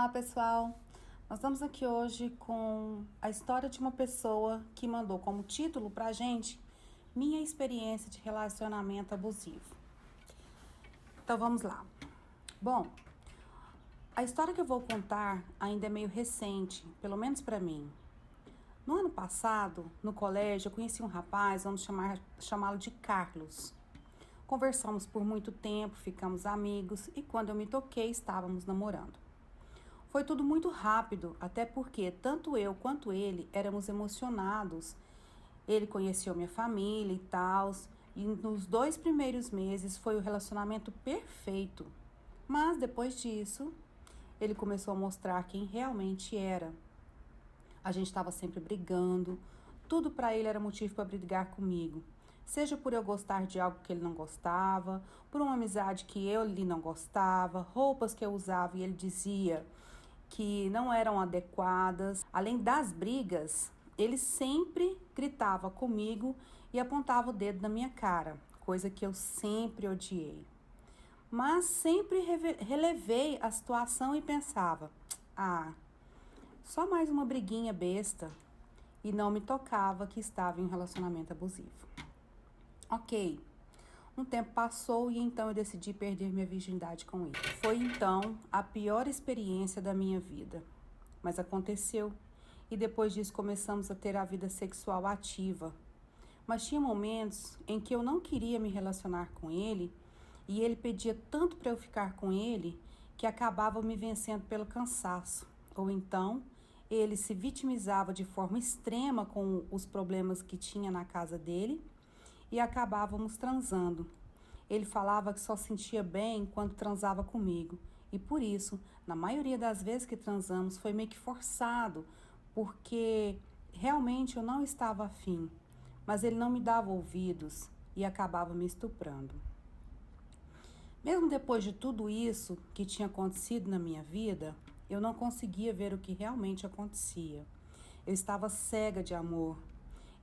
Olá, pessoal! Nós estamos aqui hoje com a história de uma pessoa que mandou como título pra gente minha experiência de relacionamento abusivo. Então vamos lá. Bom, a história que eu vou contar ainda é meio recente, pelo menos pra mim. No ano passado, no colégio, eu conheci um rapaz, vamos chamá-lo de Carlos. Conversamos por muito tempo, ficamos amigos e quando eu me toquei, estávamos namorando. Foi tudo muito rápido, até porque tanto eu quanto ele éramos emocionados. Ele conheceu minha família e tal, e nos 2 primeiros meses foi o relacionamento perfeito. Mas depois disso, ele começou a mostrar quem realmente era. A gente estava sempre brigando, tudo para ele era motivo para brigar comigo. Seja por eu gostar de algo que ele não gostava, por uma amizade que eu lhe não gostava, roupas que eu usava e ele dizia que não eram adequadas. Além das brigas, ele sempre gritava comigo e apontava o dedo na minha cara, coisa que eu sempre odiei. Mas sempre relevei a situação e pensava, só mais uma briguinha besta, e não me tocava que estava em um relacionamento abusivo. Ok, um tempo passou e então eu decidi perder minha virgindade com ele. Foi então a pior experiência da minha vida, mas aconteceu e depois disso começamos a ter a vida sexual ativa. Mas tinha momentos em que eu não queria me relacionar com ele e ele pedia tanto para eu ficar com ele que acabava me vencendo pelo cansaço. Ou então ele se vitimizava de forma extrema com os problemas que tinha na casa dele e acabávamos transando. Ele falava que só sentia bem quando transava comigo. E por isso, na maioria das vezes que transamos, foi meio que forçado, porque realmente eu não estava afim. Mas ele não me dava ouvidos e acabava me estuprando. Mesmo depois de tudo isso que tinha acontecido na minha vida, eu não conseguia ver o que realmente acontecia. Eu estava cega de amor.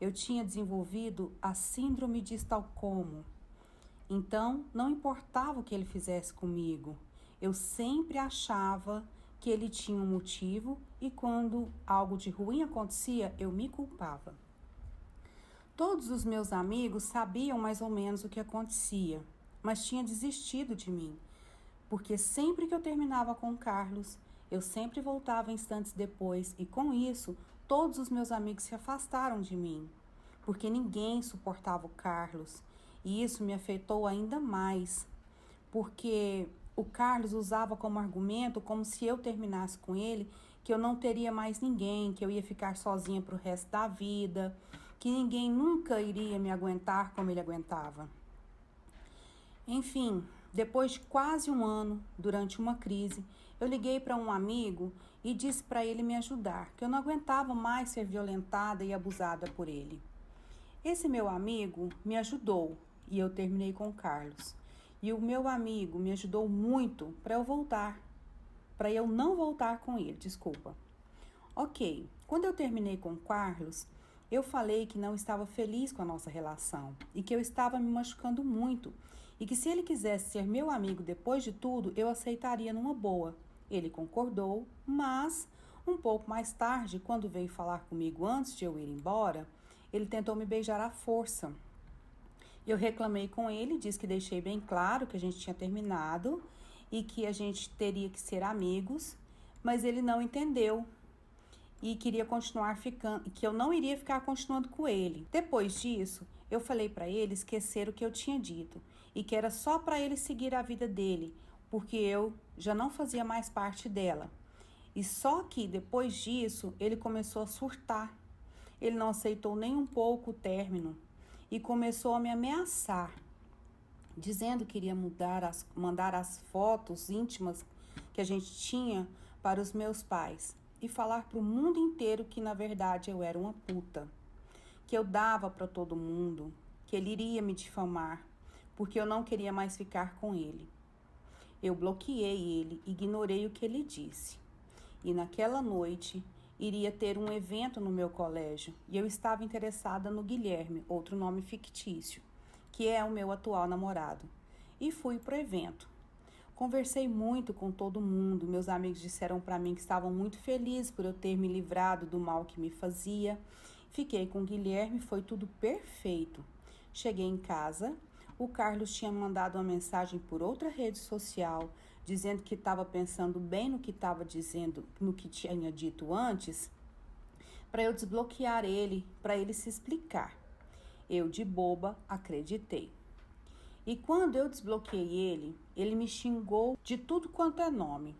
Eu tinha desenvolvido a síndrome de Estocolmo. Então, não importava o que ele fizesse comigo, eu sempre achava que ele tinha um motivo e quando algo de ruim acontecia, eu me culpava. Todos os meus amigos sabiam mais ou menos o que acontecia, mas tinham desistido de mim, porque sempre que eu terminava com o Carlos, eu sempre voltava instantes depois e com isso, todos os meus amigos se afastaram de mim, porque ninguém suportava o Carlos. E isso me afetou ainda mais, porque o Carlos usava como argumento, como se eu terminasse com ele, que eu não teria mais ninguém, que eu ia ficar sozinha pro resto da vida, que ninguém nunca iria me aguentar como ele aguentava. Enfim, depois de quase um ano, durante uma crise, eu liguei para um amigo e disse para ele me ajudar, que eu não aguentava mais ser violentada e abusada por ele. Esse meu amigo me ajudou e eu terminei com o Carlos. E o meu amigo me ajudou muito para eu não voltar com ele, desculpa. Ok, quando eu terminei com o Carlos, eu falei que não estava feliz com a nossa relação e que eu estava me machucando muito e que se ele quisesse ser meu amigo depois de tudo, eu aceitaria numa boa. Ele concordou, mas um pouco mais tarde, quando veio falar comigo antes de eu ir embora, ele tentou me beijar à força. Eu reclamei com ele, disse que deixei bem claro que a gente tinha terminado e que a gente teria que ser amigos, mas ele não entendeu e queria continuar ficando, que eu não iria ficar continuando com ele. Depois disso, eu falei para ele esquecer o que eu tinha dito e que era só para ele seguir a vida dele, porque eu já não fazia mais parte dela. E só que depois disso, ele começou a surtar. Ele não aceitou nem um pouco o término e começou a me ameaçar, dizendo que iria mandar as fotos íntimas que a gente tinha para os meus pais e falar para o mundo inteiro que na verdade eu era uma puta, que eu dava para todo mundo, que ele iria me difamar, porque eu não queria mais ficar com ele. Eu bloqueei ele, ignorei o que ele disse. E naquela noite iria ter um evento no meu colégio e eu estava interessada no Guilherme, outro nome fictício, que é o meu atual namorado. E fui pro evento. Conversei muito com todo mundo. Meus amigos disseram para mim que estavam muito felizes por eu ter me livrado do mal que me fazia. Fiquei com o Guilherme, foi tudo perfeito. Cheguei em casa, o Carlos tinha mandado uma mensagem por outra rede social, dizendo que estava pensando bem no que estava dizendo, no que tinha dito antes, para eu desbloquear ele, para ele se explicar. Eu, de boba, acreditei. E quando eu desbloqueei ele me xingou de tudo quanto é nome.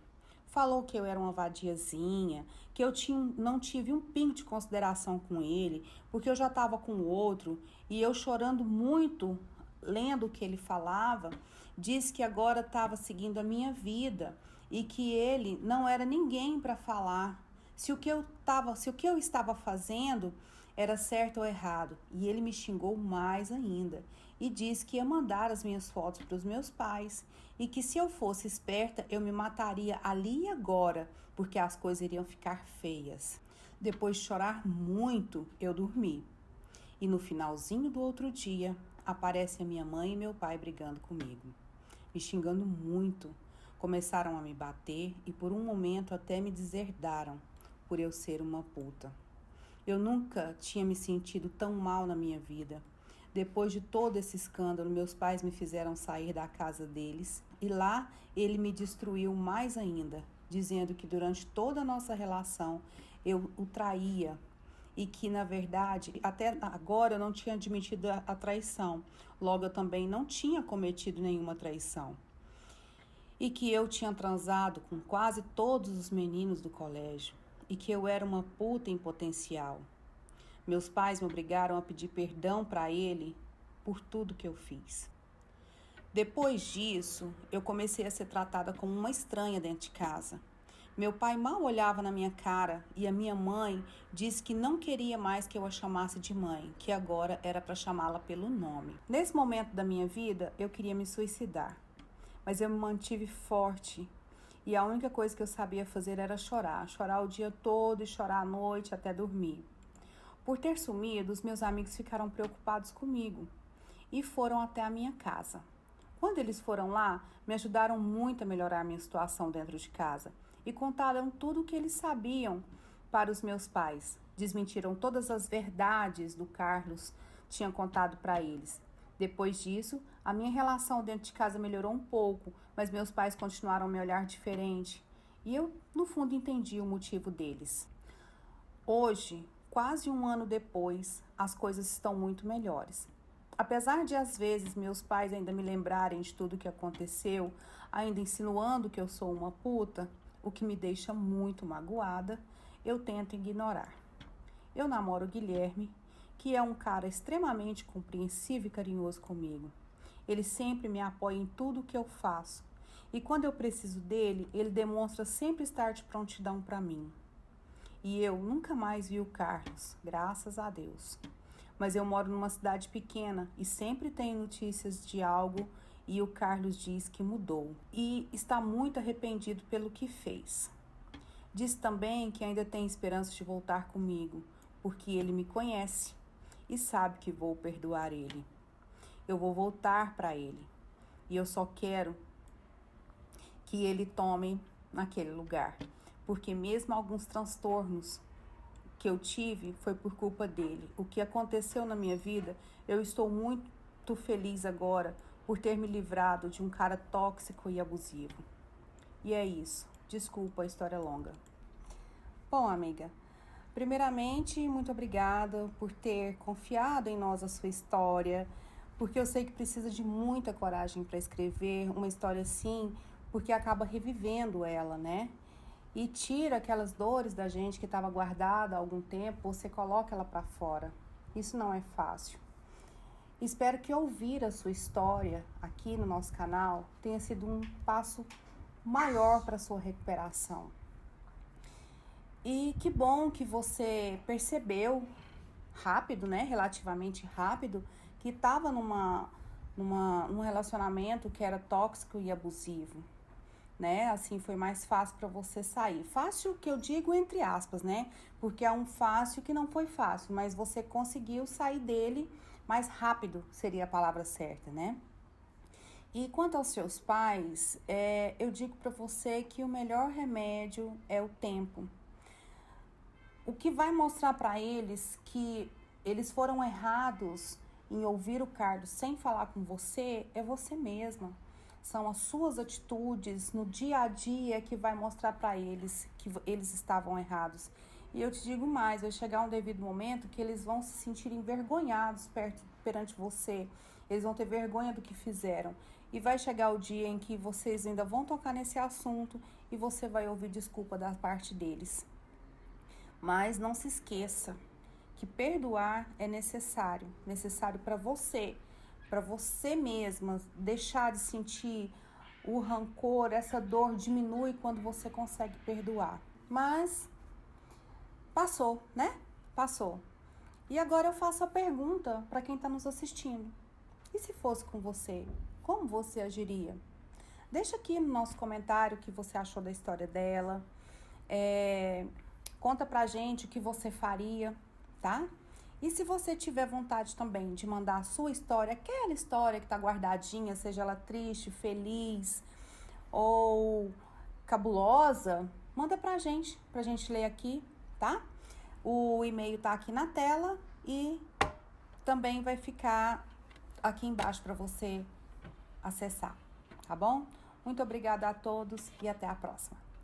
Falou que eu era uma vadiazinha, que eu não tive um pingo de consideração com ele, porque eu já estava com o outro, e eu chorando muito, lendo o que ele falava, disse que agora estava seguindo a minha vida e que ele não era ninguém para falar se o que eu estava fazendo era certo ou errado. E ele me xingou mais ainda e disse que ia mandar as minhas fotos para os meus pais e que se eu fosse esperta eu me mataria ali e agora, porque as coisas iriam ficar feias. Depois de chorar muito, eu dormi. E no finalzinho do outro dia, aparece a minha mãe e meu pai brigando comigo, me xingando muito. Começaram a me bater e por um momento até me deserdaram por eu ser uma puta. Eu nunca tinha me sentido tão mal na minha vida. Depois de todo esse escândalo, meus pais me fizeram sair da casa deles e lá ele me destruiu mais ainda, dizendo que durante toda a nossa relação eu o traía e que, na verdade, até agora eu não tinha admitido a traição. Logo, eu também não tinha cometido nenhuma traição. E que eu tinha transado com quase todos os meninos do colégio e que eu era uma puta em potencial. Meus pais me obrigaram a pedir perdão para ele por tudo que eu fiz. Depois disso, eu comecei a ser tratada como uma estranha dentro de casa. Meu pai mal olhava na minha cara e a minha mãe disse que não queria mais que eu a chamasse de mãe, que agora era para chamá-la pelo nome. Nesse momento da minha vida, eu queria me suicidar, mas eu me mantive forte e a única coisa que eu sabia fazer era chorar o dia todo e chorar à noite até dormir. Por ter sumido, os meus amigos ficaram preocupados comigo e foram até a minha casa. Quando eles foram lá, me ajudaram muito a melhorar a minha situação dentro de casa e contaram tudo o que eles sabiam para os meus pais. Desmentiram todas as verdades do Carlos tinha contado para eles. Depois disso, a minha relação dentro de casa melhorou um pouco, mas meus pais continuaram a me olhar diferente e eu, no fundo, entendi o motivo deles. Hoje, quase um ano depois, as coisas estão muito melhores. Apesar de, às vezes, meus pais ainda me lembrarem de tudo que aconteceu, ainda insinuando que eu sou uma puta, o que me deixa muito magoada, eu tento ignorar. Eu namoro o Guilherme, que é um cara extremamente compreensivo e carinhoso comigo. Ele sempre me apoia em tudo que eu faço. E quando eu preciso dele, ele demonstra sempre estar de prontidão para mim. E eu nunca mais vi o Carlos, graças a Deus. Mas eu moro numa cidade pequena e sempre tenho notícias de algo e o Carlos diz que mudou e está muito arrependido pelo que fez. Diz também que ainda tem esperança de voltar comigo, porque ele me conhece e sabe que vou perdoar ele. Eu vou voltar para ele e eu só quero que ele tome naquele lugar, porque mesmo alguns transtornos que eu tive foi por culpa dele. O que aconteceu na minha vida, eu estou muito feliz agora por ter me livrado de um cara tóxico e abusivo. E é isso. Desculpa a história longa. Bom, amiga, primeiramente, muito obrigada por ter confiado em nós a sua história, porque eu sei que precisa de muita coragem para escrever uma história assim, porque acaba revivendo ela, né? E tira aquelas dores da gente que estava guardada há algum tempo, você coloca ela para fora. Isso não é fácil. Espero que ouvir a sua história aqui no nosso canal tenha sido um passo maior para a sua recuperação. E que bom que você percebeu rápido, né, relativamente rápido, que estava num relacionamento que era tóxico e abusivo. Né? Assim foi mais fácil para você sair. Fácil que eu digo entre aspas, né? Porque é um fácil que não foi fácil, mas você conseguiu sair dele mais rápido, seria a palavra certa, né? E quanto aos seus pais, eu digo para você que o melhor remédio é o tempo. O que vai mostrar para eles que eles foram errados em ouvir o Carlos sem falar com você é você mesma. São as suas atitudes no dia a dia que vai mostrar para eles que eles estavam errados. E eu te digo mais, vai chegar um devido momento que eles vão se sentir envergonhados perante você. Eles vão ter vergonha do que fizeram. E vai chegar o dia em que vocês ainda vão tocar nesse assunto e você vai ouvir desculpa da parte deles. Mas não se esqueça que perdoar é necessário para você mesma, deixar de sentir o rancor, essa dor diminui quando você consegue perdoar. Mas passou, né? Passou. E agora eu faço a pergunta para quem está nos assistindo. E se fosse com você, como você agiria? Deixa aqui no nosso comentário o que você achou da história dela. Conta pra gente o que você faria, tá? E se você tiver vontade também de mandar a sua história, aquela história que tá guardadinha, seja ela triste, feliz ou cabulosa, manda pra gente ler aqui, tá? O e-mail tá aqui na tela e também vai ficar aqui embaixo para você acessar, tá bom? Muito obrigada a todos e até a próxima.